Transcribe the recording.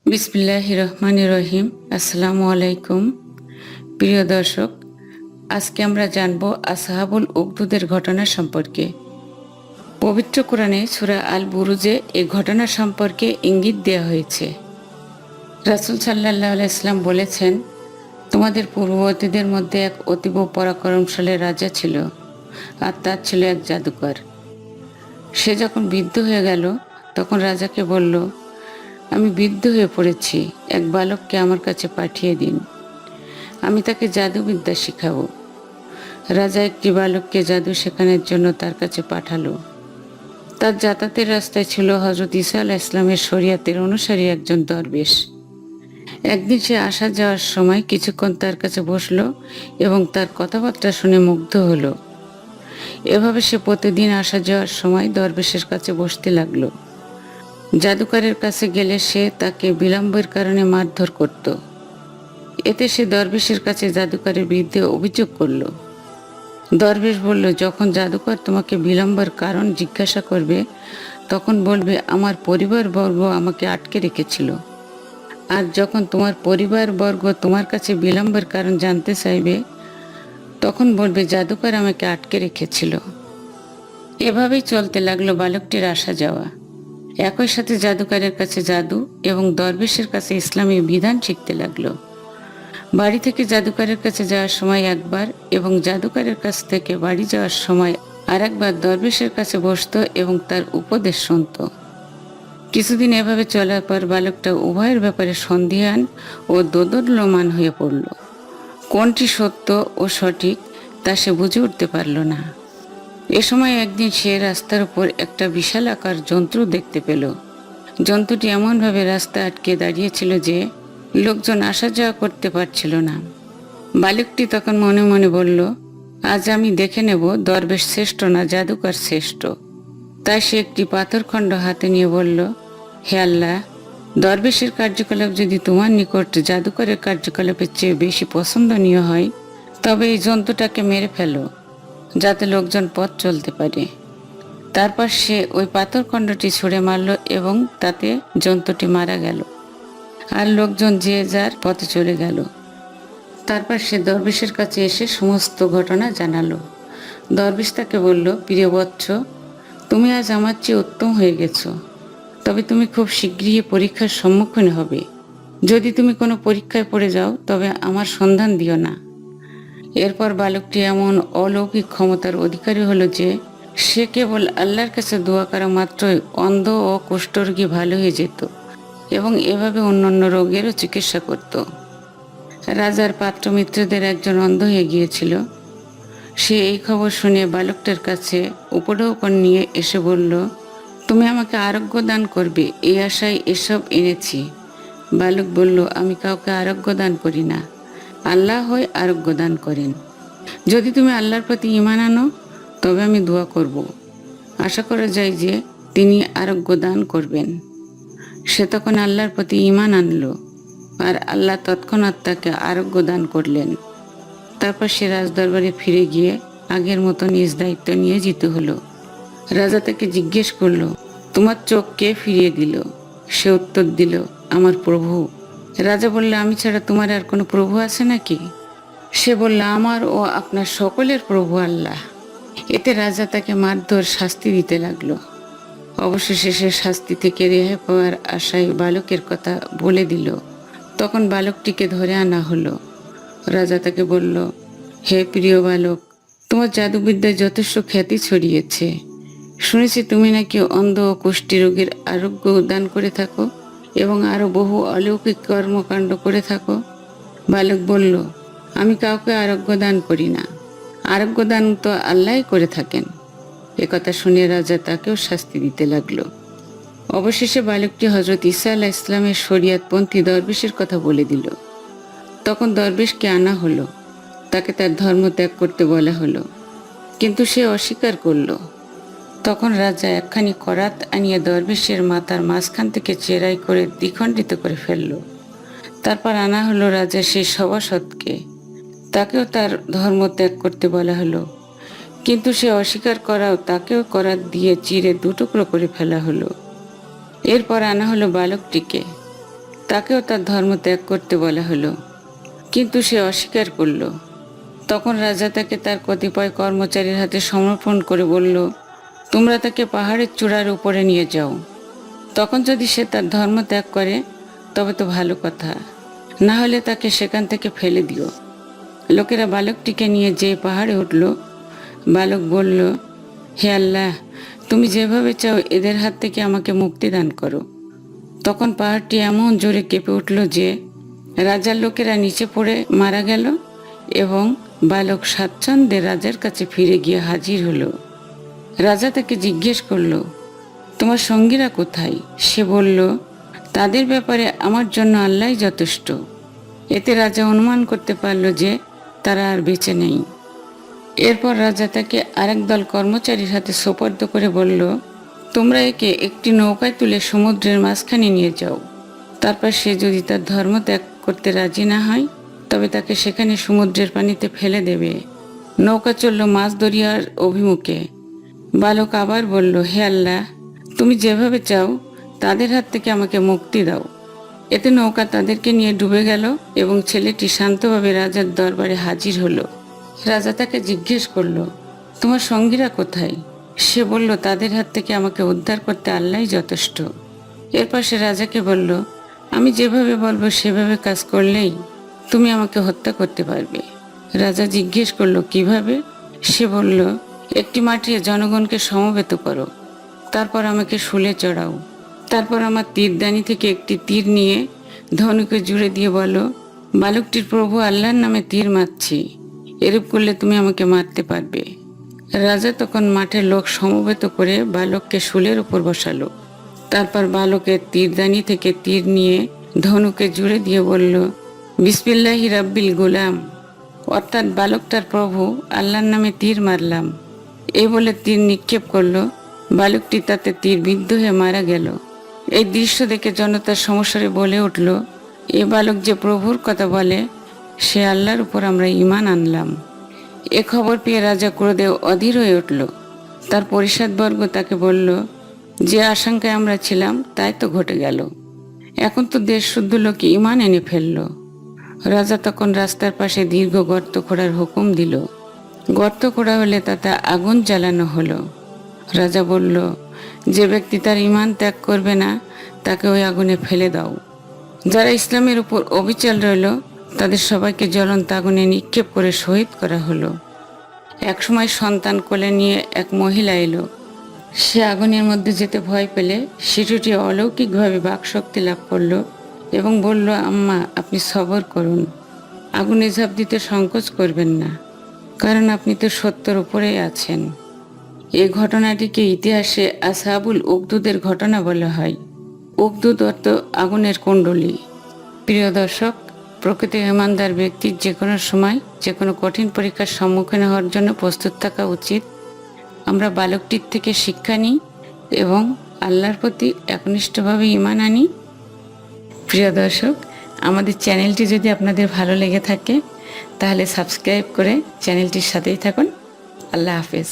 বিসমিল্লাহির রহমানির রহিম। আসসালামু আলাইকুম প্রিয় দর্শক, আজকে আমরা জানব আসহাবুল উখদুদের ঘটনা সম্পর্কে। পবিত্র কোরআনে সূরা আল বুরুজে এই ঘটনা সম্পর্কে ইঙ্গিত দেওয়া হয়েছে। রাসূল সাল্লাল্লাহু আলাইহি সাল্লাম বলেছেন, তোমাদের পূর্ববর্তীদের মধ্যে এক অতীব পরাক্রমশালী রাজা ছিল, আর তার ছিল এক জাদুকর। সে যখন বৃদ্ধ হয়ে গেল তখন রাজাকে বলল, আমি বৃদ্ধ হয়ে পড়েছি, এক বালককে আমার কাছে পাঠিয়ে দিন, আমি তাকে জাদুবিদ্যা শিখাবো। রাজা একটি বালককে জাদু শেখানোর জন্য তার কাছে পাঠালো। তার যাতায়াতের রাস্তায় ছিল হযরত ঈসা আলাইহিস সালামের শরীয়তের অনুসারী একজন দরবেশ। একদিন সে আসা যাওয়ার সময় কিছুক্ষণ তার কাছে বসলো এবং তার কথাবার্তা শুনে মুগ্ধ হলো। এভাবে সে প্রতিদিন আসা যাওয়ার সময় দরবেশের কাছে বসতে লাগলো। জাদুকরের কাছে গেলে সে তাকে বিলম্বের কারণে মারধর করত। এতে সে দরবেশের কাছে জাদুকরের বিরুদ্ধে অভিযোগ করল। দরবেশ বলল, যখন জাদুকর তোমাকে বিলম্বের কারণ জিজ্ঞাসা করবে তখন বলবে, আমার পরিবারবর্গ আমাকে আটকে রেখেছিল। আর যখন তোমার পরিবারবর্গ তোমার কাছে বিলম্বের কারণ জানতে চাইবে তখন বলবে, জাদুকর আমাকে আটকে রেখেছিল। এভাবেই চলতে লাগলো বালকটির আসা যাওয়া। একই সাথে জাদুকরের কাছে জাদু এবং দরবেশের কাছে ইসলামী বিধান শিখতে লাগলো। বাড়ি থেকে জাদুকরের কাছে যাওয়ার সময় একবার এবং জাদুকরের কাছ থেকে বাড়ি যাওয়ার সময় আরেকবার দরবেশের কাছে বসতো এবং তার উপদেশ শুনত। কিছুদিন এভাবে চলার পর বালকটা উভয়ের ব্যাপারে সন্দিহান ও দোদুল্যমান হয়ে পড়ল। কোনটি সত্য ও সঠিক তা সে বুঝে উঠতে পারল না। এ সময় একদিন সে রাস্তার উপর একটা বিশাল আকার যন্ত্র দেখতে পেল। যন্ত্রটি এমনভাবে রাস্তা আটকে দাঁড়িয়েছিল যে লোকজন আসা যাওয়া করতে পারছিল না। বালকটি তখন মনে মনে বলল, আজ আমি দেখে নেব দরবেশ শ্রেষ্ঠ না জাদুকর শ্রেষ্ঠ। তাই সে একটি পাথরখণ্ড হাতে নিয়ে বলল, হে আল্লাহ, দরবেশের কার্যকলাপ যদি তোমার নিকট জাদুকরের কার্যকলাপের চেয়ে বেশি পছন্দনীয় হয় তবে এই যন্ত্রটাকে মেরে ফেলো, যাতে লোকজন পথ চলতে পারে। তারপর সে ওই পাথরখণ্ডটি ছুঁড়ে মারল এবং তাতে যন্ত্রটি মারা গেল, আর লোকজন যে যার পথে চলে গেল। তারপর সে দরবেশের কাছে এসে সমস্ত ঘটনা জানালো। দরবেশ তাকে বলল, প্রিয় বৎস, তুমি আজ আমার চেয়ে উত্তম হয়ে গেছো, তবে তুমি খুব শীঘ্রই পরীক্ষার সম্মুখীন হবে। যদি তুমি কোনো পরীক্ষায় পড়ে যাও তবে আমার সন্ধান দিও না। এরপর বালকটি এমন অলৌকিক ক্ষমতার অধিকারী হলো যে সে কেবল আল্লাহর কাছে দোয়া করা মাত্রই অন্ধ ও কুষ্ঠরোগী ভালো হয়ে যেত এবং এভাবে অন্যান্য রোগেরও চিকিৎসা করত। রাজার পাত্রমিত্রদের একজন অন্ধ হয়ে গিয়েছিল। সে এই খবর শুনে বালকটার কাছে উপঢৌকন নিয়ে এসে বলল, তুমি আমাকে আরোগ্য দান করবে, এই আশায় এসব এনেছি। বালক বলল, আমি কাউকে আরোগ্য দান করি না, আল্লাহ হয় আরোগ্য দান করেন। যদি তুমি আল্লাহর প্রতি ঈমান আনো তবে আমি দোয়া করব, আশা করা যায় যে তিনি আরোগ্য দান করবেন। সে তখন আল্লাহর প্রতি ঈমান আনলো আর আল্লাহ তৎক্ষণাৎ তাকে আরোগ্য দান করলেন। তারপর সে রাজদরবারে ফিরে গিয়ে আগের মতো নিজ দায়িত্ব নিয়োজিত হলো। রাজা তাকে জিজ্ঞেস করলো, তোমার চোখ কে ফিরিয়ে দিল? সে উত্তর দিল, আমার প্রভু। রাজা বলল, আমি ছাড়া তোমার আর কোনো প্রভু আছে নাকি? সে বলল, আমার ও আপনার সকলের প্রভু আল্লাহ। এতে রাজা তাকে মারধর শাস্তি দিতে লাগলো। অবশেষে সে শাস্তি থেকে রেহাই পাওয়ার আশায় বালকের কথা বলে দিল। তখন বালকটিকে ধরে আনা হলো। রাজা তাকে বলল, হে প্রিয় বালক, তোমার জাদুবিদ্যায় যথেষ্ট খ্যাতি ছড়িয়েছে। শুনেছি তুমি নাকি অন্ধ ও কুষ্ঠী রোগীর আরোগ্য দান করে থাকো এবং আরো বহু অলৌকিক কর্মকাণ্ড করে থাকো। বালক বলল, আমি কাউকে আরোগ্য দান করি না, আরোগ্য দান তো আল্লাহই করে থাকেন। একথা শুনে রাজা তাকেও শাস্তি দিতে লাগলো। অবশেষে বালকটি হযরত ঈসা আলাইহিস সালামের শরীয়তপন্থী দরবেশের কথা বলে দিল। তখন দরবেশকে আনা হলো, তাকে তার ধর্ম ত্যাগ করতে বলা হলো, কিন্তু সে অস্বীকার করলো। তখন রাজা একখানি করাত আনিয়ে দরবেশের মাথার মাঝখান থেকে চেরাই করে দ্বিখণ্ডিত করে ফেলল। তারপর আনা হলো রাজা সেই সভাসদকে, তাকেও তার ধর্ম ত্যাগ করতে বলা হলো, কিন্তু সে অস্বীকার করাও তাকেও করাত দিয়ে চিরে দুটুকরো করে ফেলা হলো। এরপর আনা হলো বালকটিকে, তাকেও তার ধর্ম ত্যাগ করতে বলা হলো, কিন্তু সে অস্বীকার করল। তখন রাজা তাকে তার কতিপয় কর্মচারীর হাতে সমর্পণ করে বলল, তোমরা তাকে পাহাড়ের চূড়ার উপরে নিয়ে যাও। তখন যদি সে তার ধর্ম ত্যাগ করে তবে তো ভালো কথা, না হলে তাকে সেখান থেকে ফেলে দিও। লোকেরা বালকটিকে নিয়ে যে পাহাড়ে উঠল। বালক বলল, হে আল্লাহ, তুমি যেভাবে চাও এদের হাত থেকে আমাকে মুক্তি দান করো। তখন পাহাড়টি এমন জোরে কেঁপে উঠল যে রাজার লোকেরা নিচে পড়ে মারা গেল এবং বালক স্বাচ্ছন্দ্যে রাজার কাছে ফিরে গিয়ে হাজির হলো। রাজা তাকে জিজ্ঞেস করল, তোমার সঙ্গীরা কোথায়? সে বলল, তাদের ব্যাপারে আমার জন্য আল্লাহই যথেষ্ট। এতে রাজা অনুমান করতে পারল যে তারা আর বেঁচে নেই। এরপর রাজা তাকে আরেক দল কর্মচারীর হাতে সোপর্দ করে বলল, তোমরা একে একটি নৌকায় তুলে সমুদ্রের মাঝখানে নিয়ে যাও। তারপর সে যদি তার ধর্ম ত্যাগ করতে রাজি না হয় তবে তাকে সেখানে সমুদ্রের পানিতে ফেলে দেবে। নৌকা চলল মাছ দরিয়ার অভিমুখে। বালক আবার বলল, হে আল্লাহ, তুমি যেভাবে চাও তাদের হাত থেকে আমাকে মুক্তি দাও। এতে নৌকা তাদেরকে নিয়ে ডুবে গেল এবং ছেলেটি শান্তভাবে রাজার দরবারে হাজির হলো। রাজা তাকে জিজ্ঞেস করল, তোমার সঙ্গীরা কোথায়? সে বলল, তাদের হাত থেকে আমাকে উদ্ধার করতে আল্লাহই যথেষ্ট। এরপর সে রাজাকে বলল, আমি যেভাবে বলবো সেভাবে কাজ করলেই তুমি আমাকে হত্যা করতে পারবে। রাজা জিজ্ঞেস করল, কিভাবে? সে বলল, একটি মাটিয়ে জনগণকে সমবেত করো, তারপর আমাকে শুলে চড়াও। তারপর আমার তীরদানি থেকে একটি তীর নিয়ে ধনুকে জুড়ে দিয়ে বলো, বালকটির প্রভু আল্লাহর নামে তীর মারছি, এরূপ করলে তুমি আমাকে মারতে পারবে। রাজা তখন মাঠের লোক সমবেত করে বালককে শুলের উপর বসালো। তারপর বালকের তীরদানি থেকে তীর নিয়ে ধনুকে জুড়ে দিয়ে বলল, বিসমিল্লাহি রাব্বিল গুলাম, অর্থাৎ বালকটার প্রভু আল্লাহর নামে তীর মারলাম। এই বলে তীর নিক্ষেপ করলো। বালকটি তাতে তীর বিদ্ধ হয়ে মারা গেল। এই দৃশ্য দেখে জনতার সমস্বরে বলে উঠল, এ বালক যে প্রভুর কথা বলে, সে আল্লাহর উপর আমরা ঈমান আনলাম। এ খবর পেয়ে রাজা ক্রোধে অধীর হয়ে উঠল। তার পরিষদবর্গ তাকে বলল, যে আশঙ্কায় আমরা ছিলাম তাই তো ঘটে গেল। এখন তো দেশ শুদ্ধ লোক ঈমান এনে ফেলল। রাজা তখন রাস্তার পাশে দীর্ঘ গর্ত খোঁড়ার হুকুম দিল। গর্ত খোঁড়া হলে তাতে আগুন জ্বালানো হলো। রাজা বলল, যে ব্যক্তি তার ঈমান ত্যাগ করবে না তাকে ওই আগুনে ফেলে দাও। যারা ইসলামের উপর অবিচল রইল তাদের সবাইকে জ্বলন্ত আগুনে নিক্ষেপ করে শহীদ করা হলো। একসময় সন্তান কোলে নিয়ে এক মহিলা এলো। সে আগুনের মধ্যে যেতে ভয় পেলে শিশুটি অলৌকিকভাবে বাকশক্তি লাভ করলো এবং বলল, আম্মা, আপনি সবর করুন, আগুনে ঝাঁপ দিতে সংকোচ করবেন না, কারণ আপনি তো সত্যের উপরেই আছেন। এই ঘটনাটিকে ইতিহাসে আসহাবুল উকদুদের ঘটনা বলা হয়। উকদুদ অর্থ আগুনের কুণ্ডলী। প্রিয় দর্শক, প্রকৃত ইমানদার ব্যক্তির যে কোনো সময় যে কোনো কঠিন পরীক্ষার সম্মুখীন হওয়ার জন্য প্রস্তুত থাকা উচিত। আমরা বালকটির থেকে শিক্ষা নিই এবং আল্লাহর প্রতি একনিষ্ঠভাবে ঈমান আনি। প্রিয় দর্শক, আমাদের চ্যানেলটি যদি আপনাদের ভালো লেগে থাকে তাহলে সাবস্ক্রাইব করে চ্যানেলটির সাথেই থাকুন। আল্লাহ হাফেজ।